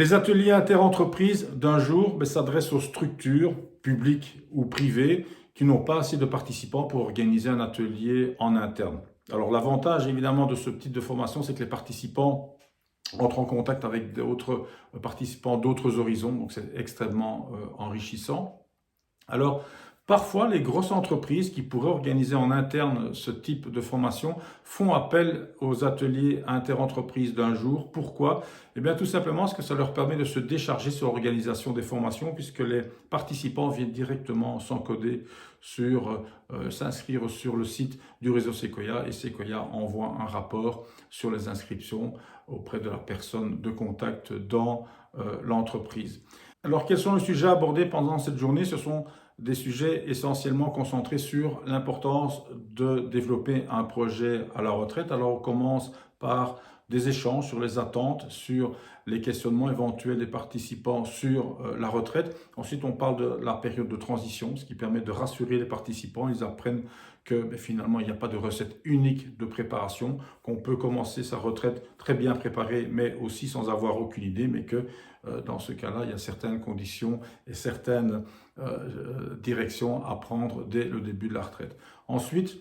Les ateliers interentreprises d'un jour s'adressent aux structures publiques ou privées qui n'ont pas assez de participants pour organiser un atelier en interne. Alors l'avantage évidemment de ce type de formation, c'est que les participants entrent en contact avec d'autres participants d'autres horizons, donc c'est extrêmement enrichissant. Alors, parfois, les grosses entreprises qui pourraient organiser en interne ce type de formation font appel aux ateliers interentreprises d'un jour. Pourquoi? Eh bien, tout simplement parce que ça leur permet de se décharger sur l'organisation des formations, puisque les participants viennent directement s'encoder s'inscrire sur le site du réseau Sequoia, et Sequoia envoie un rapport sur les inscriptions auprès de la personne de contact dans l'entreprise. Alors, quels sont les sujets abordés pendant cette journée? Ce sont des sujets essentiellement concentrés sur l'importance de développer un projet à la retraite. Alors, on commence par des échanges sur les attentes, sur les questionnements éventuels des participants sur la retraite. Ensuite, on parle de la période de transition, ce qui permet de rassurer les participants. Ils apprennent que finalement, il n'y a pas de recette unique de préparation, qu'on peut commencer sa retraite très bien préparée, mais aussi sans avoir aucune idée, mais que dans ce cas-là, il y a certaines conditions et certaines directions à prendre dès le début de la retraite. Ensuite,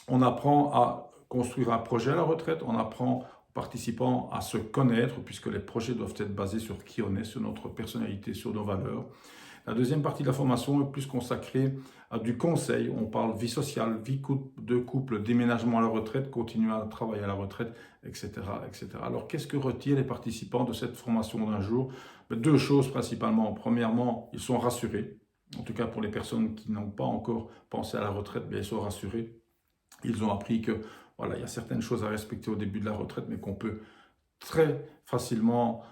on apprend à construire un projet à la retraite, on apprend aux participants à se connaître, puisque les projets doivent être basés sur qui on est, sur notre personnalité, sur nos valeurs. La deuxième partie de la formation est plus consacrée à du conseil. On parle vie sociale, vie de couple, déménagement à la retraite, continuer à travailler à la retraite, etc., etc. Alors, qu'est-ce que retirent les participants de cette formation d'un jour? Deux choses principalement. Premièrement, ils sont rassurés. En tout cas, pour les personnes qui n'ont pas encore pensé à la retraite, ils sont rassurés. Ils ont appris que voilà, il y a certaines choses à respecter au début de la retraite, mais qu'on peut très facilement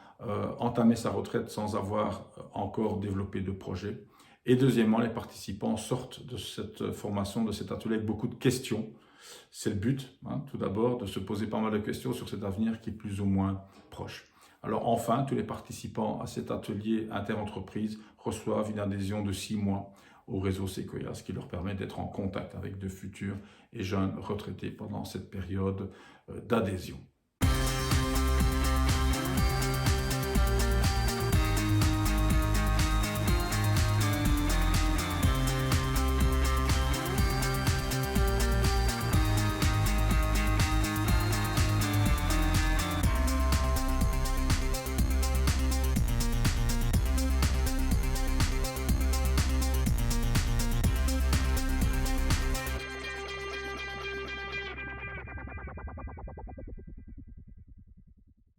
entamer sa retraite sans avoir encore développé de projet. Et deuxièmement, les participants sortent de cette formation, de cet atelier avec beaucoup de questions. C'est le but, tout d'abord, de se poser pas mal de questions sur cet avenir qui est plus ou moins proche. Alors enfin, tous les participants à cet atelier interentreprise reçoivent une adhésion de 6 mois au réseau Sequoia, ce qui leur permet d'être en contact avec de futurs et jeunes retraités pendant cette période d'adhésion.